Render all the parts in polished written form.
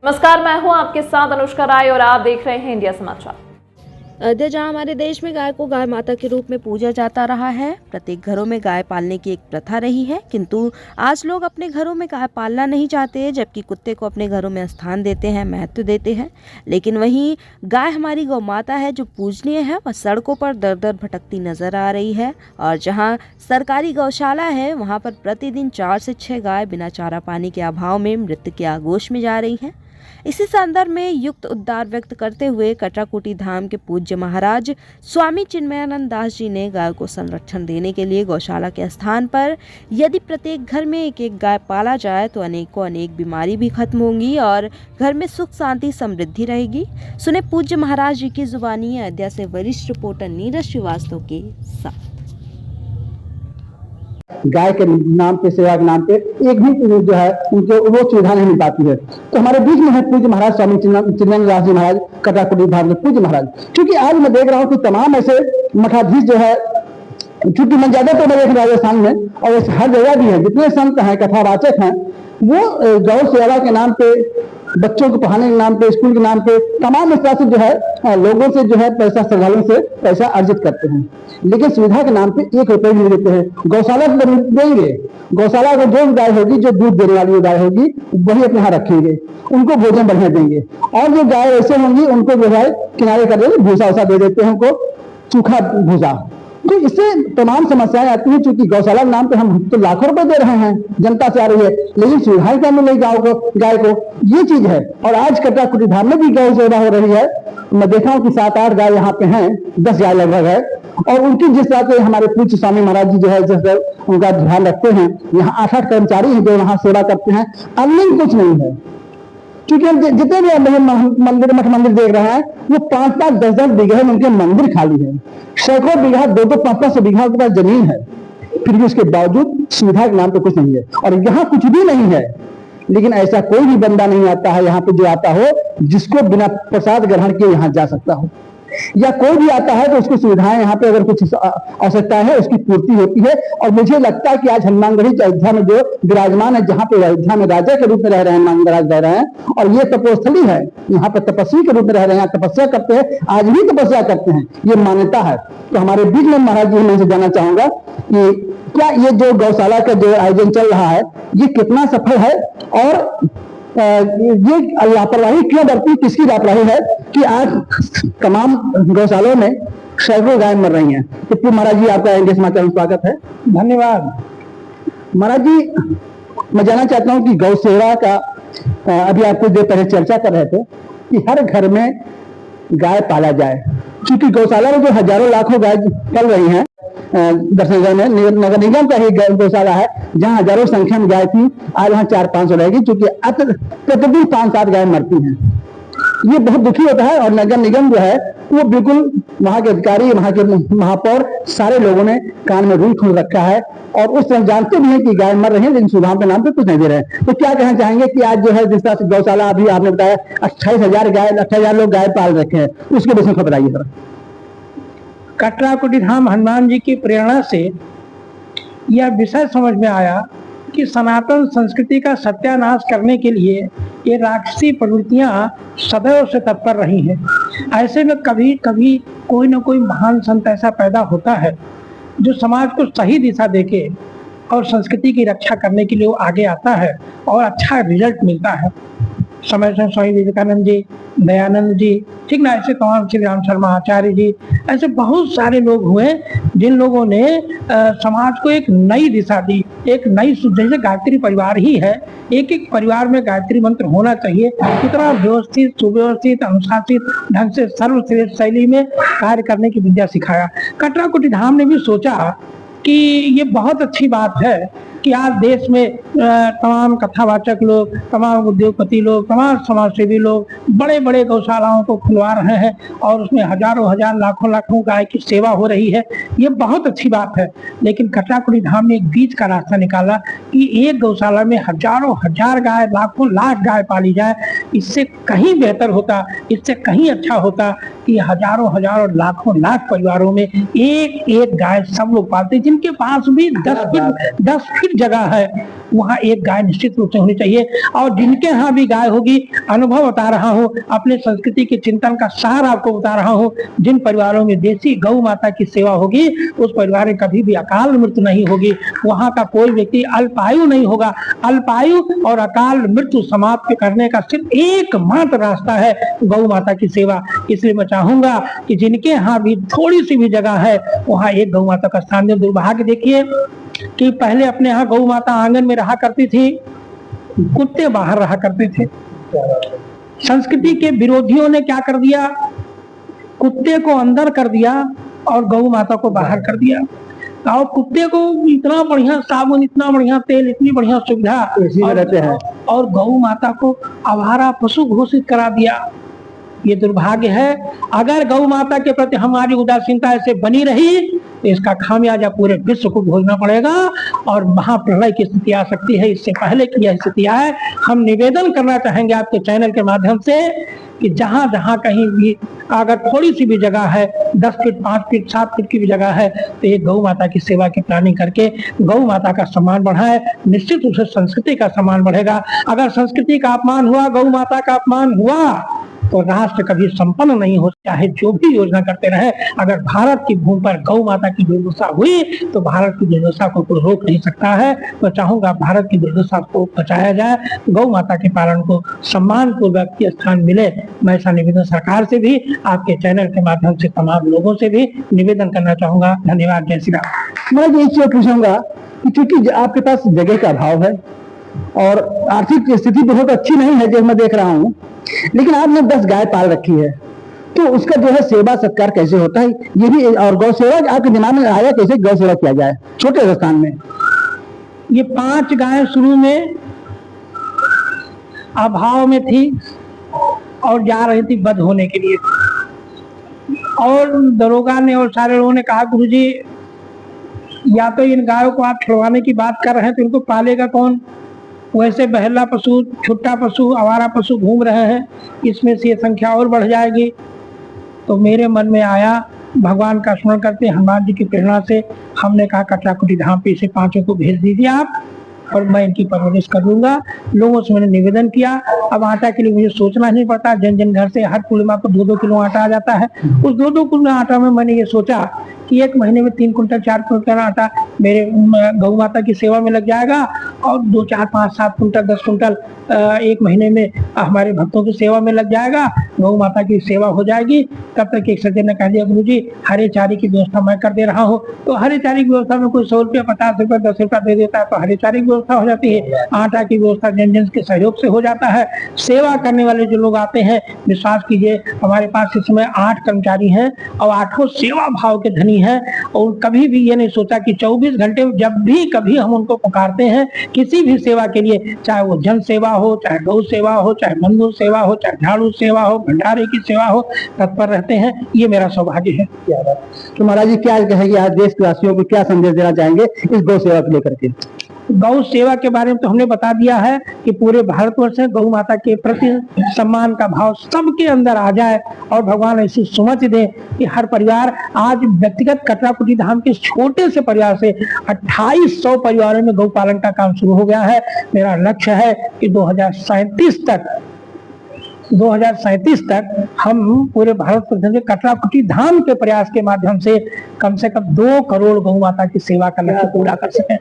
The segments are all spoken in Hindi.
नमस्कार, मैं हूं आपके साथ अनुष्का राय और आप देख रहे हैं इंडिया समाचार। अयोध्या जहाँ हमारे देश में गाय को गाय माता के रूप में पूजा जाता रहा है, प्रत्येक घरों में गाय पालने की एक प्रथा रही है, किंतु आज लोग अपने घरों में गाय पालना नहीं चाहते, जबकि कुत्ते को अपने घरों में स्थान देते हैं, महत्व देते हैं। लेकिन वहीं गाय हमारी गौ माता है जो पूजनीय है, वह सड़कों पर दर दर भटकती नजर आ रही है। और जहाँ सरकारी गौशाला है वहाँ पर प्रतिदिन 4 से 6 गाय बिना चारा पानी के अभाव में मृत्यु के आगोश में जा रही हैं। इसी संदर्भ में युक्त उद्गार व्यक्त करते हुए कटराकुटी धाम के पूज्य महाराज स्वामी चिन्मयानंद दास जी ने गाय को संरक्षण देने के लिए गौशाला के स्थान पर यदि प्रत्येक घर में एक एक गाय पाला जाए तो अनेकों अनेक बीमारी भी खत्म होंगी और घर में सुख शांति समृद्धि रहेगी। सुने पूज्य महाराज जी की जुबानी अयोध्या से वरिष्ठ रिपोर्टर नीरज श्रीवास्तव के साथ। गाय के नाम पे, सेवा के नाम पे एक भी जो है उनको वो सुविधा नहीं मिल पाती है। तो हमारे बीच में है पूज्य महाराज स्वामी चिन्मयानंद दास जी महाराज, कटराकुटी धाम के पूज्य महाराज। क्योंकि आज मैं देख रहा हूँ कि तमाम ऐसे मठाधीश जो है, क्योंकि मैं ज्यादातर मैं देख राजस्थान में और हर जगह भी है, जितने संत हैं, कथावाचक हैं, वो गौ सेवा के नाम पे, बच्चों को पढ़ाने के नाम पे, स्कूल के नाम पे तमाम इस तरह से जो है लोगों से जो है पैसा, श्रद्धालुओं से पैसा अर्जित करते हैं, लेकिन सुविधा के नाम पे 1 रुपए भी नहीं देते हैं। गौशाला देंगे, गौशाला को जो गाय होगी, जो दूध देने वाली गाय होगी, वही अपने यहाँ रखेंगे, उनको भोजन बढ़िया देंगे। और जो गाय ऐसे होंगी उनको जो है किनारे कर देंगे, भूसा वूसा दे देते हैं, उनको सूखा भूसा। तो इससे तमाम समस्याएं आती हैं। चूंकि गौशाला के नाम पे हम तो लाखों रुपए दे रहे हैं, जनता से आ रही है, लेकिन सुविधाएं क्या मिलेगी गाय को, ये चीज है। और आज कटराकुटी धाम में भी गौ सेवा हो रही है। मैं देखा हूँ कि 7-8 गाय यहाँ पे हैं, 10 गाय लगभग है। और उनकी जिस तरह से हमारे पूज्य स्वामी महाराज जी जो है जैसे उनका ध्यान रखते हैं, यहाँ 8-8 कर्मचारी हैं जो वहाँ सेवा करते हैं, अन्य कुछ नहीं है। क्योंकि हम जितने भी मंदिर, मठ मंदिर देख रहे हैं, वो 5-5, 10-10 बीघे में उनके मंदिर खाली है, सैकड़ों बीघा, 2-2, 5-5 बीघा उनके पास जमीन है, फिर भी उसके बावजूद सुविधा के नाम पे कुछ नहीं है। और यहाँ कुछ भी नहीं है, लेकिन ऐसा कोई भी बंदा नहीं आता है यहाँ पे जो आता हो जिसको बिना प्रसाद ग्रहण किए यहाँ जा सकता हो, या कोई भी आता है तो उसकी सुविधाएं यहाँ पे अगर कुछ आवश्यकता है उसकी पूर्ति होती है। और मुझे लगता है कि आज हनुमानगढ़ी अयोध्या में जो विराजमान है, जहाँ पे अयोध्या में राजा के रूप में रह रहे हैं, हनुमानगढ़ रह रहे हैं, और ये तपोस्थली है, यहाँ पे तपस्वी के रूप में रह रहे हैं, तपस्या करते हैं, आज भी तपस्या करते हैं, ये मान्यता है। तो हमारे बीच में महाराज जी, मैं जानना चाहूंगा कि क्या ये जो गौशाला का जो आयोजन चल रहा है ये कितना सफल है, और ये लापरवाही क्यों बरती, किसकी लापरवाही है कि आज तमाम गौशालों में सैकड़ों गाय मर रही हैं। तो महाराज जी, आपका इंडिया समाचार में स्वागत है। धन्यवाद। महाराज जी, मैं जानना चाहता हूँ कि गौ सेवा का अभी आप कुछ देर पहले चर्चा कर रहे थे कि हर घर में गाय पाला जाए, क्योंकि गौशाला में जो हजारों लाखों गाय पल रही हैं, दर्शन में नगर निगम का ही गौशाला है जहाँ हजारों संख्या में गाय थी, आज वहाँ 400-500 रहेगी, क्योंकि प्रतिदिन 5-7 गाय मरती हैं। ये बहुत दुखी होता है। और नगर निगम जो है वो बिल्कुल, वहाँ के अधिकारी, वहाँ के महापौर, सारे लोगों ने कान में रुई खोल रखा है, और उस तरह जानते भी हैं कि गाय मर रही है, लेकिन सुविधाओं के नाम पे कुछ नहीं दे रहे हैं। तो क्या कहना चाहेंगे कि आज जो है जिस तरह से गौशाला, अभी आपने बताया 28,000 गाय, 28,000 लोग गाय पाल रखे हैं, उसके विषय में बताइए सर। कटराकुटी धाम हनुमान जी की प्रेरणा से यह विषय समझ में आया कि सनातन संस्कृति का सत्यानाश करने के लिए ये राक्षसी प्रवृत्तियां सदैव से तत्पर रही हैं। ऐसे में कभी कभी कोई न कोई महान संत ऐसा पैदा होता है जो समाज को सही दिशा देके और संस्कृति की रक्षा करने के लिए वो आगे आता है और अच्छा रिजल्ट मिलता है। समय से स्वामी विवेकानंद जी, दयानंद जी, ठीक ना, ऐसे तमाम श्री राम शर्मा आचार्य जी, ऐसे बहुत सारे लोग हुए जिन लोगों ने समाज को एक नई दिशा दी, एक नई शुद्ध, जैसे गायत्री परिवार ही है, एक एक परिवार में गायत्री मंत्र होना चाहिए, कितना व्यवस्थित, सुव्यवस्थित, अनुशासित ढंग से सर्वश्रेष्ठ शैली में कार्य करने की विद्या सिखाया। कटराकुटी धाम ने भी सोचा कि ये बहुत अच्छी बात है कि आज देश में तमाम कथावाचक लोग, तमाम उद्योगपति लोग, तमाम समाजसेवी लोग बड़े बड़े गौशालाओं को खुलवा रहे हैं और उसमें हजारों हजार, लाखों लाखों गाय की सेवा हो रही है। ये बहुत अच्छी बात है। लेकिन कटराकुटी धाम ने एक बीच का रास्ता निकाला कि एक गौशाला में हजारों हजार गाय, लाखों लाख गाय पाली जाए। इससे कहीं बेहतर होता, इससे कहीं अच्छा होता कि हजारों हजारों, लाखों लाख परिवारों में एक एक गाय सब लोग पालते, जिनके पास भी 10 फीट जगह है वहाँ एक गाय निश्चित रूप से होनी चाहिए। और जिनके यहाँ भी गाय होगी, अनुभव बता रहा हूँ, अपने संस्कृति के चिंतन का सार आपको बता रहा हूँ, जिन परिवारों में देसी गौ माता की सेवा होगी उस परिवार में कभी भी अकाल मृत्यु नहीं होगी। वहाँ का कोई व्यक्ति अल्पायु नहीं होगा। अल्पायु और अकाल मृत्यु समाप्त करने का सिर्फ एकमात्र रास्ता है गौ माता की सेवा। इसलिए मैं चाहूंगा कि जिनके यहाँ भी थोड़ी सी भी जगह है वहाँ एक गौ माता का स्थान दें। दुर्भाग्य देखिए कि पहले अपने यहाँ गौ माता आंगन में रहा करती थी, कुत्ते बाहर रहा करते थे। संस्कृति के विरोधियों ने क्या कर दिया, कुत्ते को अंदर कर दिया और गौ माता को बाहर कर दिया। और कुत्ते को इतना बढ़िया साबुन, इतना बढ़िया तेल, इतनी बढ़िया सुविधा रहते हैं, और गौ माता को आवारा पशु घोषित करा दिया। ये दुर्भाग्य है। अगर गौ माता के प्रति हमारी उदासीनता ऐसे बनी रही तो इसका खामियाजा पूरे विश्व को भोगना पड़ेगा और महाप्रलय की स्थिति आ सकती है। इससे पहले की यह स्थिति आए, हम निवेदन करना चाहेंगे आपके चैनल के माध्यम से कि जहां जहां कहीं भी अगर थोड़ी सी भी जगह है, 10 फीट, 5 फीट, 7 फीट की भी जगह है, तो ये गौ माता की सेवा की प्लानिंग करके गौ माता का सम्मान बढ़ाए। निश्चित रूप से संस्कृति का सम्मान बढ़ेगा। अगर संस्कृति का अपमान हुआ, गौ माता का अपमान हुआ, तो राष्ट्र कभी संपन्न नहीं हो, चाहे जो भी योजना करते रहे। अगर भारत की भूमि पर गौ माता की दुर्दशा हुई तो भारत की दुर्दशा को कोई रोक नहीं सकता है। मैं चाहूंगा भारत की दुर्दशा को बचाया जाए, गौ माता के पालन को सम्मान पूर्वक स्थान मिले। मैं ऐसा निवेदन सरकार से भी, आपके चैनल के माध्यम से तमाम लोगों से भी निवेदन करना चाहूंगा। धन्यवाद। जय श्री राम। मैं ये चीज पूछूंगा कि चूंकि आपके पास जगह का अभाव है और आर्थिक स्थिति बहुत अच्छी नहीं है, जो मैं देख रहा हूँ, लेकिन आपने 10 गाय पाल रखी है, तो उसका जो है सेवा सत्कार कैसे होता है ये भी, और गौ सेवा आपके दिमाग में आया कैसे गौ सेवा किया जाए छोटे स्थान में? ये 5 गाय शुरू में अभाव में थी और जा रही थी बद होने के लिए, और दरोगा ने और सारे लोगों ने कहा गुरुजी या तो इन गायों को आप छुड़वाने की बात कर रहे हैं तो इनको पालेगा कौन? वैसे बहला पशु, छुट्टा पशु, आवारा पशु घूम रहे हैं, इसमें से ये संख्या और बढ़ जाएगी। तो मेरे मन में आया, भगवान का स्मरण करते हनुमान जी की प्रेरणा से हमने कहा कटराकुटी धाम पे इसे 5 को भेज दीजिए आप, और मैं इनकी परवरिश कर लूंगा। लोगों से मैंने निवेदन किया। अब आटा के लिए मुझे सोचना नहीं पड़ता, जन जन घर से हर पूर्णिमा को 2-2 किलो आटा आ जाता है। उस 2-2 किलो आटा में मैंने ये सोचा कि 1 महीने में 3 कुंटल 4 कुंटल आटा मेरे गौ माता की सेवा में लग जाएगा, और 2, 4, 5, 7 कुंटल 10 कुंटल 1 महीने में हमारे भक्तों की सेवा में लग जाएगा, गौ माता की सेवा हो जाएगी। तब तक एक सज्जन ने कह दिया गुरुजी हरे चारे की व्यवस्था मैं कर दे रहा हूँ। तो हरे चारे की व्यवस्था में कोई 100 रुपया, 50 रुपया, 10 रुपया दे देता है तो हरे चारे की व्यवस्था हो जाती है। आटा की व्यवस्था जन जन के सहयोग से हो जाता है। सेवा करने वाले जो लोग आते हैं, विश्वास कीजिए हमारे पास इस समय 8 कर्मचारी हैं और 8 सेवा भाव के धनी हैं, और कभी भी ये नहीं सोचा कि 24 घंटे जब भी कभी हम उनको पुकारते हैं किसी भी सेवा के लिए, चाहे वो जन सेवा हो, चाहे गौ सेवा हो, चाहे मंदिर सेवा हो, चाहे झाड़ू सेवा हो, भंडारे की सेवा हो, तत्पर रहते हैं। ये मेरा सौभाग्य है। तो महाराज जी क्या कहेंगे आज देशवासियों को, क्या संदेश देना चाहेंगे इस गौ सेवा को लेकर के? गौ सेवा के बारे में तो हमने बता दिया है कि पूरे भारतवर्ष में गौ माता के प्रति सम्मान का भाव सबके अंदर आ जाए, और भगवान ऐसी समझ दे कि हर परिवार, आज व्यक्तिगत कटराकुटी धाम के छोटे से परिवार से 2800 परिवारों में गौ पालन का काम शुरू हो गया है। मेरा लक्ष्य है कि 2037 तक हम पूरे भारत में कटराकुटी धाम के प्रयास के माध्यम से कम 2 करोड़ गौ माता की सेवा का लक्ष्य पूरा कर सकें।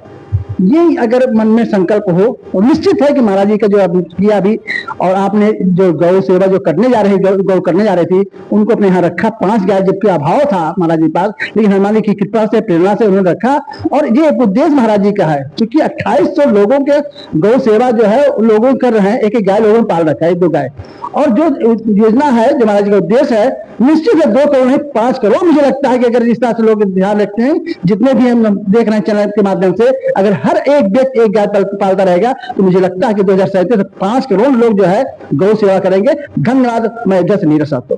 ये अगर मन में संकल्प हो, और निश्चित है कि महाराज जी का जो आपने किया अभी, और आपने जो गौ सेवा जो करने जा रही गौ करने जा रही थी उनको अपने यहाँ रखा, 5 गाय जबकि अभाव था महाराज जी पास, लेकिन हनुमान जी की कृपा से, प्रेरणा से उन्होंने रखा। और ये उद्देश्य महाराज जी का है, क्योंकि 2800 लोगों के गौ सेवा जो है लोगों कर रहे हैं, एक पाल रखा है, 2 गाय। और जो योजना है जो महाराज जी का उद्देश्य है, निश्चित है 2 करोड़ नहीं 5 करोड़। मुझे लगता है कि अगर इस तरह से लोग ध्यान रखते हैं, जितने भी हम देख रहे हैं चैनल के माध्यम से, अगर हर एक व्यक्ति 1 गाय पालता रहेगा तो मुझे लगता है कि 2037 5 करोड़ लोग जो है गौ सेवा करेंगे। धन्यवाद। मैं जस नीरज साहब।